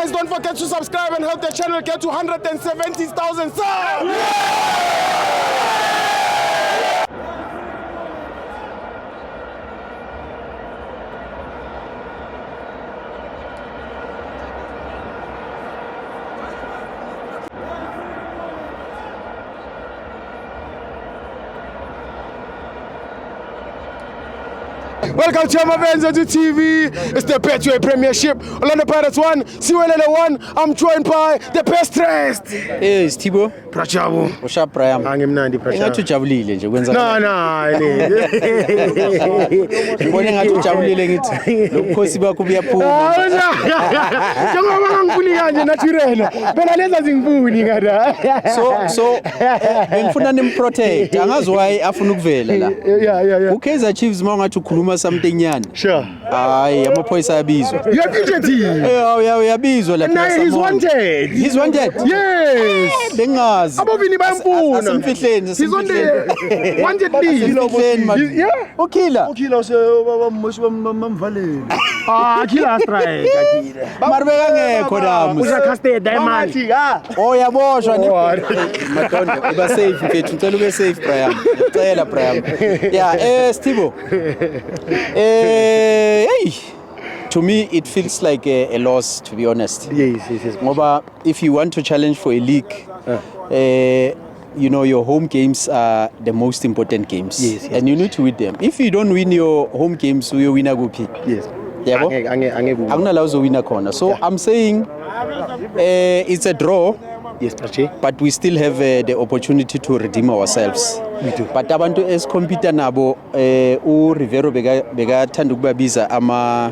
guys, don't forget to subscribe and help the channel get to 170,000 subs. Welcome to Mavenza to TV. It's the Betway Premiership. Orlando Pirates 1, Siwelele 1. I'm joined by the best dressed. Hey, Stibo. Prachabu. What's up, Prayam? Angimnandi Prachabu. Ngajabulile nje kwenza. No. Ngibona ngathi ujabulile ngithi lokhosi bakho buyaphuma. Njengoba ngifuni kanje naturally. Phela leza zingifuni ngada. So bengifuna nimprotect. Angazi why afuna ukuvela la. Yeah. uKaizer Chiefs mawungathi ukhuluma something nyana. Sure. Hayi amaphoyisa ayabizwa. You're uyabizwa la. He's wanted. He's wanted? Yes. Bengazi. Abovini bayamfuna. Asimfihleni. He's on the wanted list. Yeah. Ukila bamvaleni. Killer strike. Maribeka ngekho nami. Usacaste diamond. Yaboshwa ne. Madondo uba safe mfethu ngicela ube safe Brian. Ngicela Brian. Yeah, Stibo. Hey. To me it feels like a loss, to be honest. Yes. Ngoba if you want to challenge for a league, you know your home games are the most important games. Yes. And you need to win them. If you don't win your home games, you win a kuphi. Yes. Yabo? Akunala uzowina khona. So I'm saying it's a draw. Yes, Prachi. But we still have the opportunity to redeem ourselves. We do. But abantu esicompete nabo uRivero bekathanda ukubabiza ama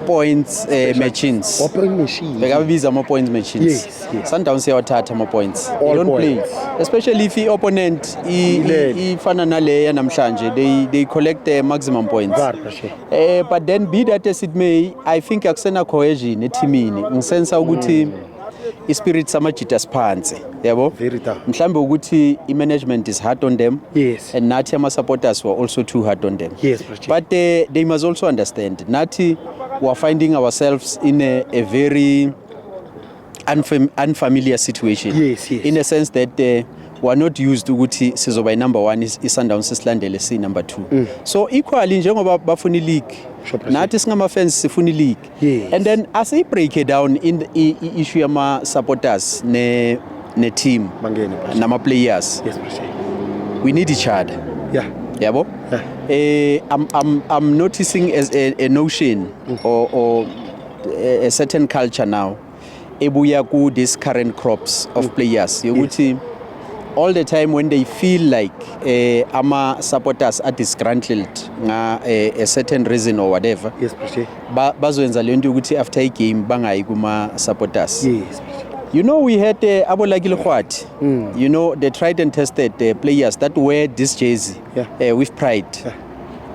points machines. Open machine. Bekabiza ama points machines. Yes. Sundowns yawathatha ama points. All They don't points. play. Especially if the opponent ifana nale namhlanje they collect the maximum points. But then be that as it may, I think akusena cohesion eteamini. Ngisensa ukuthi ispirit samajita siphansi yabo Very tough. mhlambe ukuthi management is hard on them. Yes. And nathi ama supporters were also too hard on them. Yes, but they must also understand nathi we are finding ourselves in a very unfamiliar situation. Yes. In a sense that we are not used to ukuthi sizoba number 1 is Sundowns silandele si number 2. So equally njengoba bafuna league nathi singama fans sifuna league. Yes. And then as I break it down in the issue yama supporters ne team nama players. Yes, we need each other. Yeah. Yabo? I'm noticing as a notion or a certain culture now ebuya ku this current crops of players yokuthi all the time when they feel like ama supporters are disgruntled nga a certain reason or whatever. Yes, bazoyenza lento ukuthi after a game bangayi kuma supporters. Yes. You know, we had Abolagile Khwati. You know, the tried and tested players that wear this jersey with pride. Yeah.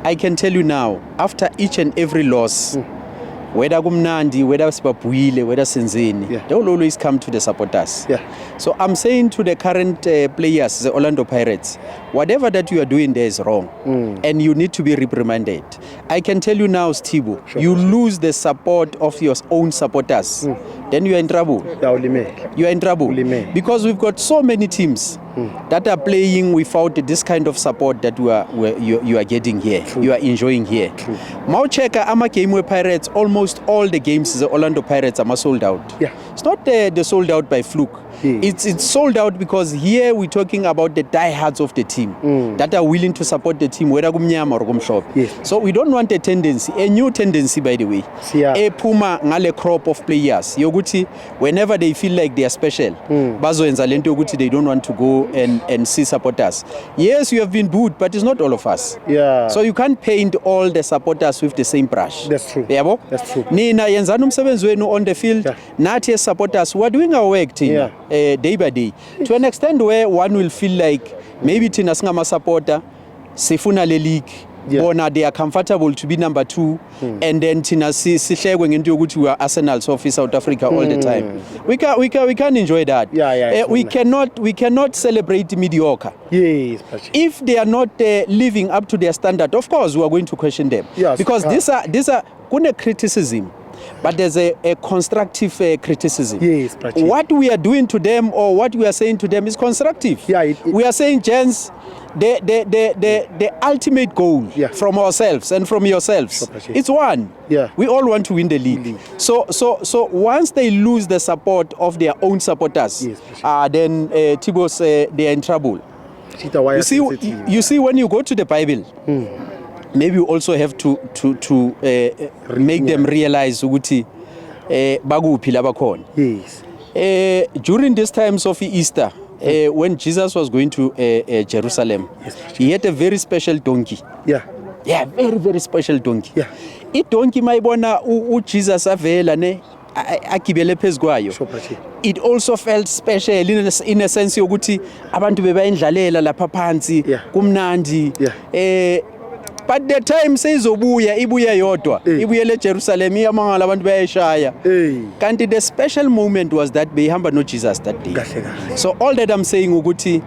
I can tell you now, after each and every loss, whether kumnandi, whether sibabuyile, whether senzeni, they will always come to the supporters. Yeah. So I'm saying to the current players, the Orlando Pirates, whatever that you are doing there is wrong, and you need to be reprimanded. I can tell you now, Stibo, you lose the support of your own supporters, then you are in trouble. You are in trouble because we've got so many teams that are playing without this kind of support that you are getting here. True. You are enjoying here. Maucheka ama game with Pirates, almost all the games the Orlando Pirates are sold out. Yeah. It's not the sold out by fluke. It's sold out because here we're talking about the diehards of the team that are willing to support the team, whether kumnyama or kumhlophe. Yes. So we don't want a new tendency, by the way. A puma ngale crop of players. Yoguti, whenever they feel like they are special, bazoyenza lento yoguti they don't want to go and see supporters. Yes, you have been booed, but it's not all of us. Yeah. So you can't paint all the supporters with the same brush. That's true. Yabo? That's true. Nina yenzani umsebenzi wenu on the field. Nathi as supporters, we're doing our work, Tina. Day by day, to an extent where one will feel like maybe Tina singama supporter sifuna le league bona they are comfortable to be number 2 and then Tina sihlekwe ngento yokuthi we are Arsenal so for South Africa all the time. We can enjoy that. We cannot celebrate mediocre. Yes, if they are not living up to their standard, of course we are going to question them. Yes, because these are kune criticism but there's a constructive criticism. Yes, Prachi. What we are doing to them or what we are saying to them is constructive. Yeah, we are saying, gents, the ultimate goal from ourselves and from yourselves, it's one. Yeah. We all want to win the league. So once they lose the support of their own supporters, then Tibos, they are in trouble. You see, when you go to the Bible, maybe you also have to make them realize ukuthi bakuphi labakhona. Yes. During these times of Easter, when Jesus was going to Jerusalem, he had a very special donkey. Yeah, very, very special donkey. Yeah. I donkey mayibona Jesus avela ne agibele phezu kwayo. It also felt special in a sense yokuthi abantu bebayindlalela lapha phansi kumnandi. But the time seyizobuya ibuya yodwa ibuyele eJerusalem iyamangala abantu bayayishaya. Kanti the special moment was that behamba no Jesus that day. So all that I'm saying ukuthi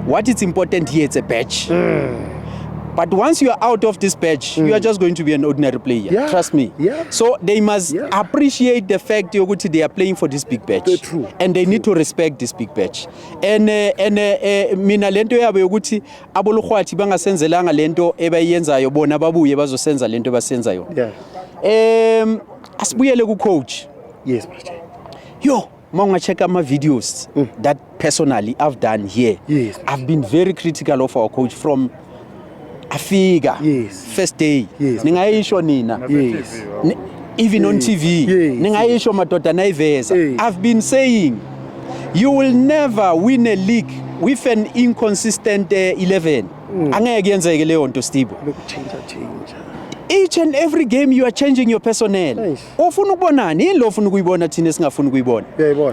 what is important here, it's a badge. But once you are out of this badge, you are just going to be an ordinary player. Trust me. So they must appreciate the fact yokuthi they are playing for this big badge. And they need to respect this big badge. And mina lento yabo yokuthi abolukhwathi bangasenzelanga lento ebayenzayo bona babuye bazosenza lento basenzayo. Asibuyele ku coach. Yes, Prachi. Yo, mawunga-check ama videos that personally I've done here. Yes. I've been very critical of our coach from afika first day. Ningayisho nina. Even on TV. Ningayisho madoda nayiveza. I've been saying you will never win a league with an inconsistent 11. Angeke yenzeke leyo nto Steve. Each and every game you are changing your personnel. Ufuna ukubonani? Yini lo ufuna ukuyibona thina singafuna ukuyibona?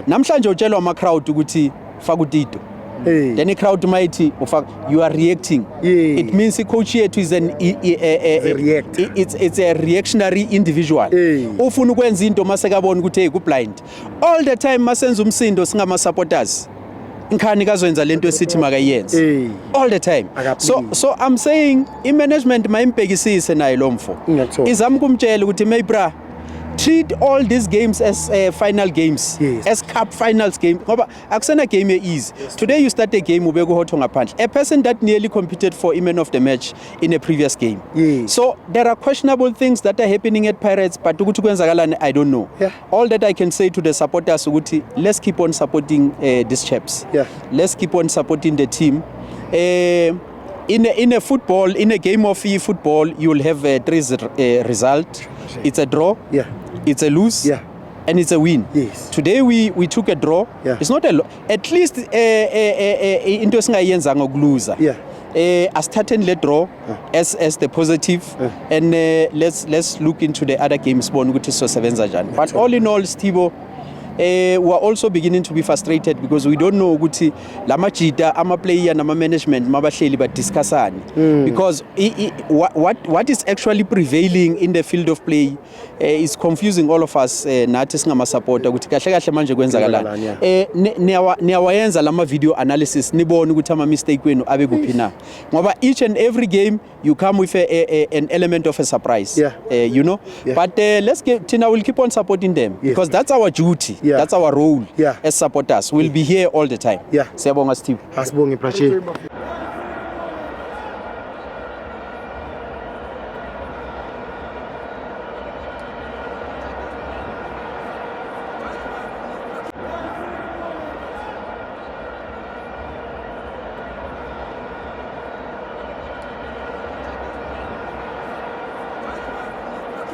Namhlanje utshelwa ama crowd ukuthi fakutito. Then the crowd might you are reacting. It means the coach here is it's a reactionary individual. Ufuna ukwenza into masekabona ukuthi ku blind. All the time masenza umsindo singama supporters. Nkhani kazoyenza lento esithi makayenze. All the time. So I'm saying i-management mayimbhekisise naye lo mfo. Izama kumtshela ukuthi mayibra treat all these games as final games, as cup finals game. Ngoba akusena game easy. Today you start a game ubeke uhotho ngaphandle. A person that nearly competed for man of the match in a previous game. So there are questionable things that are happening at Pirates, but ukuthi kwenzakalani I don't know. All that I can say to the supporters ukuthi let's keep on supporting these chaps. Let's keep on supporting the team. In a football, in a game of football, you will have three result. It's a draw. It's a lose. And it's a win. Today we took a draw. It's not a at least into singayenza ngokuluza. Asithatheni draw as the positive and let's look into the other games bona ukuthi sosebenza njani. But all in all Stibo, we are also beginning to be frustrated because we don't know ukuthi lamajita ama player nama management mabahleli ba discussani because what is actually prevailing in the field of play is confusing all of us nathi singama supporter ukuthi kahle kahle manje kwenzakalani niyawayenza lama video analysis nibone ukuthi ama mistake wenu abe kuphi na ngoba each and every game you come with an element of a surprise you know but Tina will keep on supporting them because that's our duty. That's our role as supporters. We'll be here all the time. Siyabonga Steve. Asibonge Prachi.